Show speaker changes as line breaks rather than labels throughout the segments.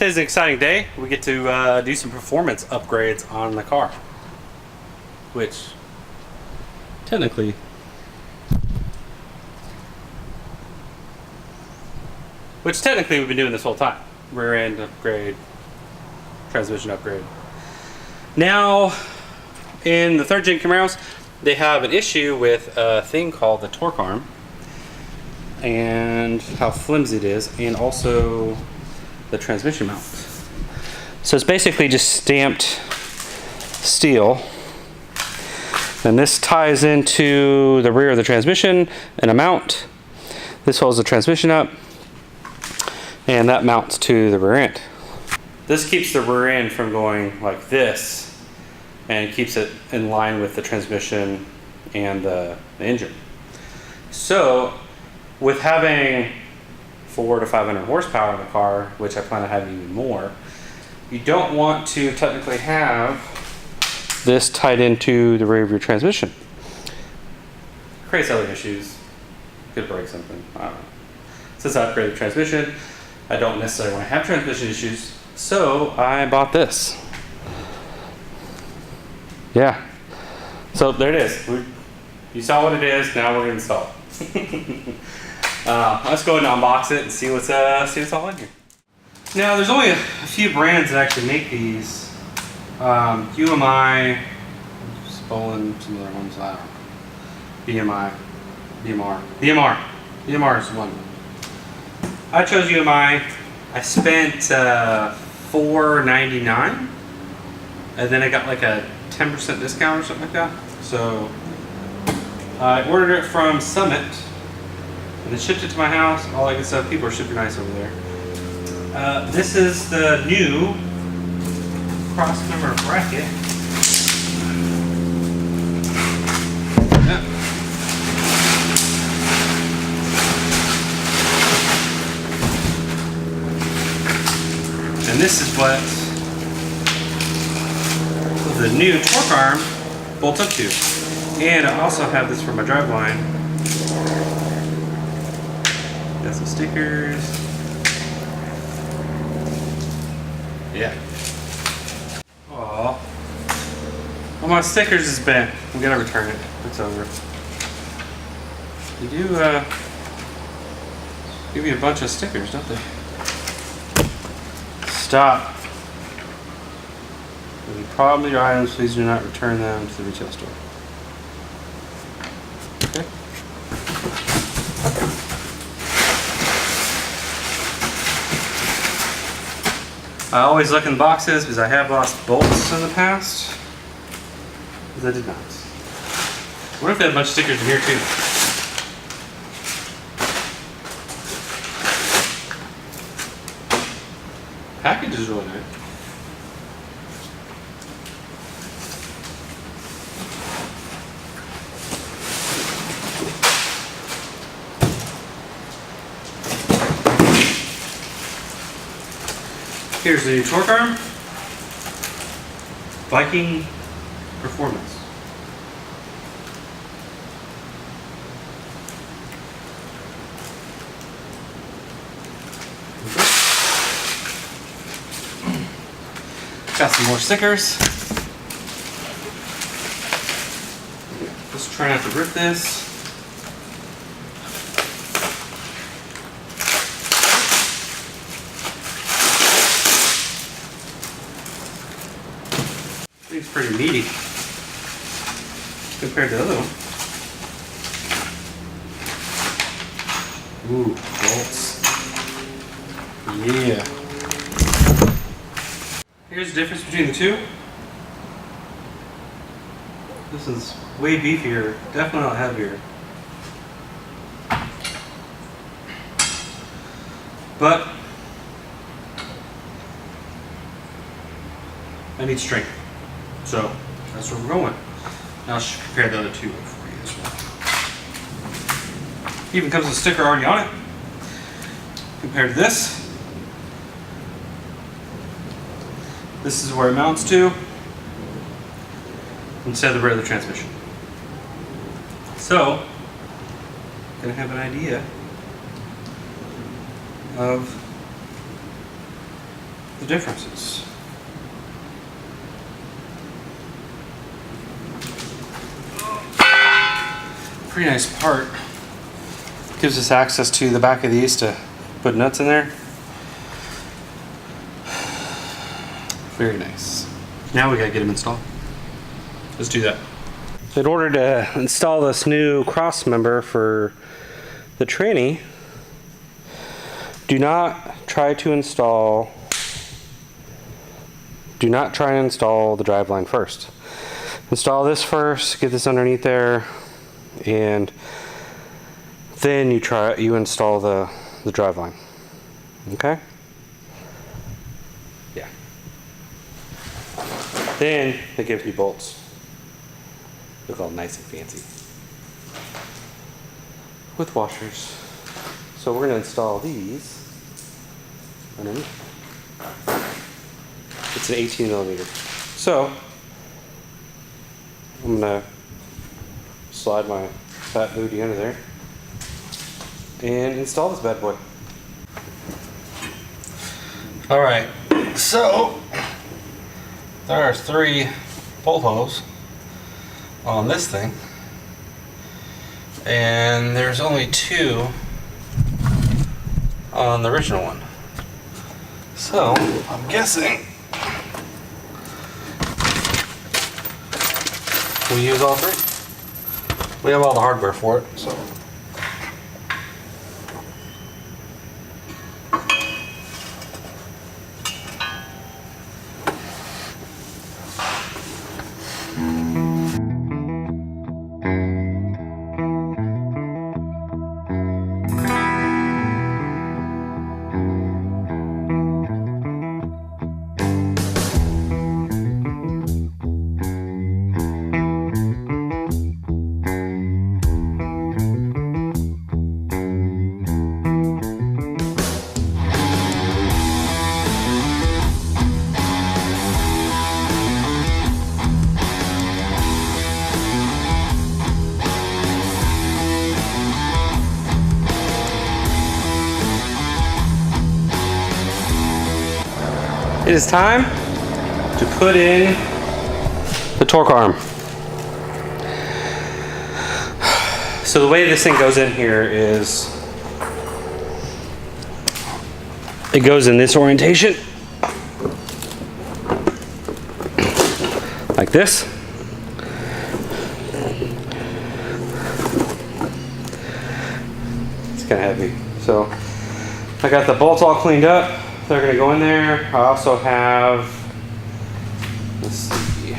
Today's an exciting day. We get to do some performance upgrades on the car, which technically we've been doing this whole time. Rear end upgrade, transmission upgrade. Now, in the 3rd gen Camaros, they have an issue with a thing called the torque arm and how flimsy it is, and also the transmission mount. So it's basically just stamped steel, and this ties into the rear of the transmission and a mount. This holds the transmission up, and that mounts to the rear end. This keeps the rear end from going like this, and keeps it in line with the transmission and the engine. So with having 400 to 500 horsepower in the car, which I plan on having even more, you don't want to technically have this tied into the rear of your transmission. Creates other issues. Could break something. I don't know. Since I upgraded the transmission, I don't necessarily want to have transmission issues, so I bought this. Yeah. So there it is. You saw what it is. Now we're going to install it. Let's go ahead and unbox it and see what's all in here. Now, there's only a few brands that actually make these. UMI, Spolen, some other ones. I don't know. BMR is one. I chose UMI. I spent $4.99, and then I got like a 10% discount or something like that. So I ordered it from Summit, and they shipped it to my house. All that good stuff. People are super nice over there. This is the new cross member bracket. And this is what the new torque arm bolts up to. And I also have this for my driveline. Got some stickers. Yeah. Aw. Well, my stickers is bent. We gotta return it. It's over. They do give you a bunch of stickers, don't they? Stop. If you problem with your items, please do not return them to the retail store. Okay. I always look in boxes because I have lost bolts in the past. Because I did not. What if they had a bunch of stickers in here too? Package is really nice. Here's the new torque arm. Viking Performance. Got some more stickers. Let's try not to rip this. It's pretty meaty compared to the other one. Ooh, bolts. Yeah. Here's the difference between the two. This is way beefier, definitely not heavier. But I need strength. So that's where we're going. Now I'll compare the other two for you as well. Even comes with a sticker already on it. Compared to this. This is where it mounts to instead of the rear of the transmission. So, I'm gonna have an idea of the differences. Pretty nice part. Gives us access to the back of these to put nuts in there. Very nice. Now we gotta get them installed. Let's do that. In order to install this new cross member for the tranny, do not try to install the driveline first. Install this first, get this underneath there, and then you install the driveline. Okay? Yeah. Then it gives you bolts. Look all nice and fancy. With washers. So we're going to install these underneath. It's an 18 millimeter. So I'm going to slide my fat booty under there and install this bad boy. Alright, so there are 3 bolt holes on this thing, and there's only 2 on the original one. So I'm guessing we use all 3. We have all the hardware for it, so. It is time to put in the torque arm. So the way this thing goes in here is it goes in this orientation, like this. It's kind of heavy. So I got the bolts all cleaned up. They're going to go in there. I also have, let's see,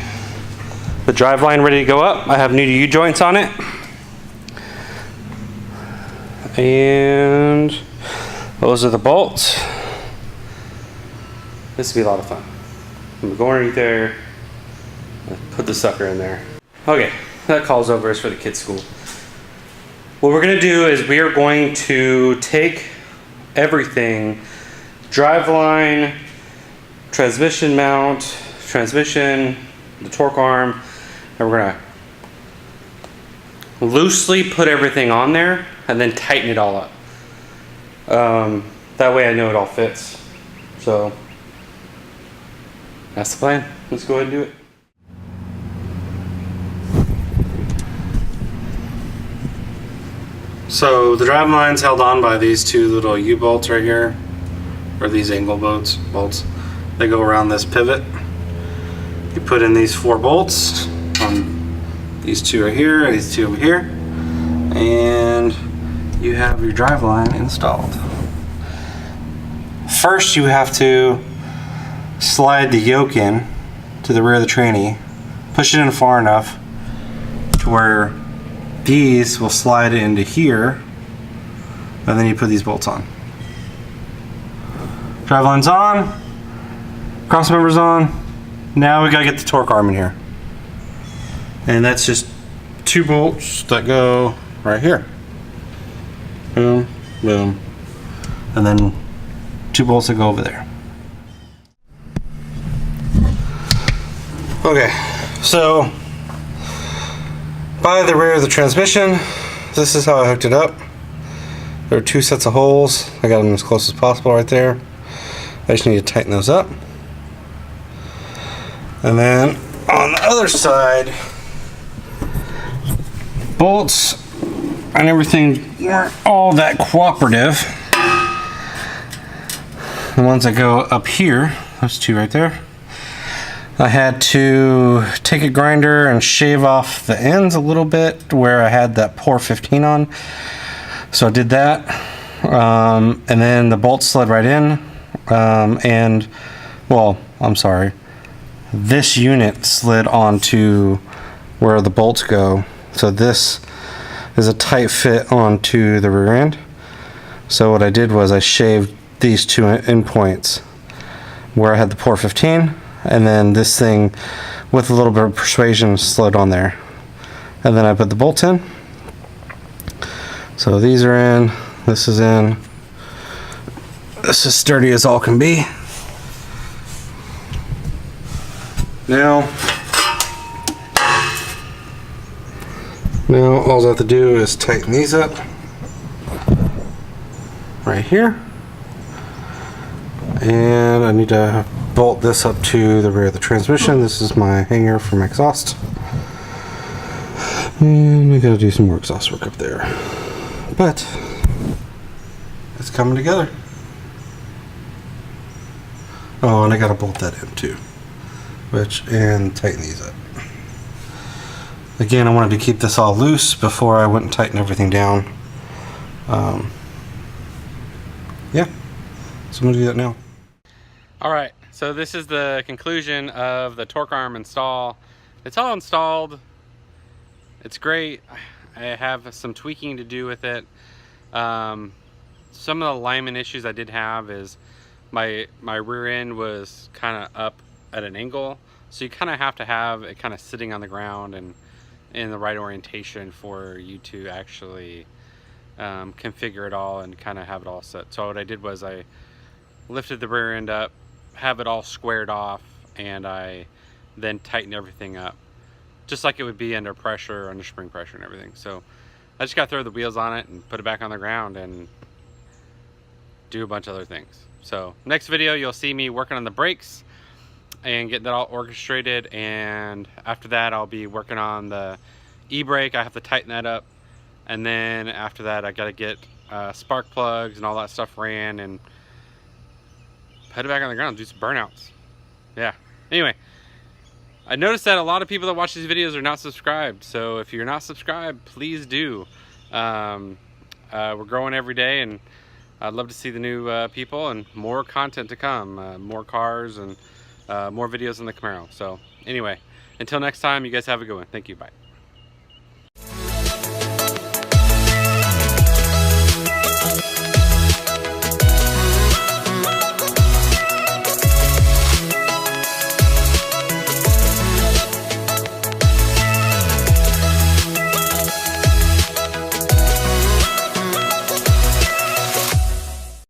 the driveline ready to go up. I have new U-joints on it. And those are the bolts. This will be a lot of fun. I'm going to go underneath there, put the sucker in there. Okay, that call's over. It's for the kids' school. What we're going to do is we are going to take everything, driveline, transmission mount, transmission, the torque arm, and we're gonna loosely put everything on there and then tighten it all up. That way I know it all fits. So that's the plan. Let's go ahead and do it. So the driveline's held on by these 2 little U-bolts right here, or these angle bolts. They go around this pivot. You put in these 4 bolts on these 2 right here, these 2 over here, and you have your driveline installed. First you have to slide the yoke in to the rear of the tranny, push it in far enough to where these will slide into here, and then you put these bolts on. Driveline's on, cross member's on. Now we gotta get the torque arm in here. And that's just 2 bolts that go right here. Boom, boom. And then 2 bolts that go over there. Okay, so by the rear of the transmission, this is how I hooked it up. There are 2 sets of holes. I got them as close as possible right there. I just need to tighten those up. And then on the other side, bolts and everything weren't all that cooperative. The ones that go up here, those two right there, I had to take a grinder and shave off the ends a little bit where I had that pour 15 on. So I did that, and then the bolts slid right in, and, well, I'm sorry, this unit slid onto where the bolts go. So this is a tight fit onto the rear end. So what I did was I shaved these two endpoints where I had the pour 15, and then this thing with a little bit of persuasion slid on there. And then I put the bolts in. So these are in, this is in. This is sturdy as all can be. Now all I have to do is tighten these up right here. And I need to bolt this up to the rear of the transmission. This is my hanger for my exhaust. And we gotta do some more exhaust work up there. But it's coming together. Oh, and I gotta bolt that in too. And tighten these up. Again, I wanted to keep this all loose before I went and tighten everything down. Yeah, so I'm gonna do that now. Alright, so this is the conclusion of the torque arm install. It's all installed. It's great. I have some tweaking to do with it. Some of the alignment issues I did have is my rear end was kind of up at an angle, so you kind of have to have it kind of sitting on the ground and in the right orientation for you to actually configure it all and kind of have it all set. So what I did was I lifted the rear end up, have it all squared off, and I then tightened everything up just like it would be under pressure, under spring pressure and everything. So I just got to throw the wheels on it and put it back on the ground and do a bunch of other things. So next video you'll see me working on the brakes and getting that all orchestrated, and after that I'll be working on the e-brake. I have to tighten that up, and then after that I got to get spark plugs and all that stuff ran and put it back on the ground, do some burnouts. Yeah, anyway, I noticed that a lot of people that watch these videos are not subscribed, so if you're not subscribed, please do. We're growing every day, and I'd love to see the new people and more content to come, more cars and more videos on the Camaro. So anyway, until next time, you guys have a good one. Thank you, bye.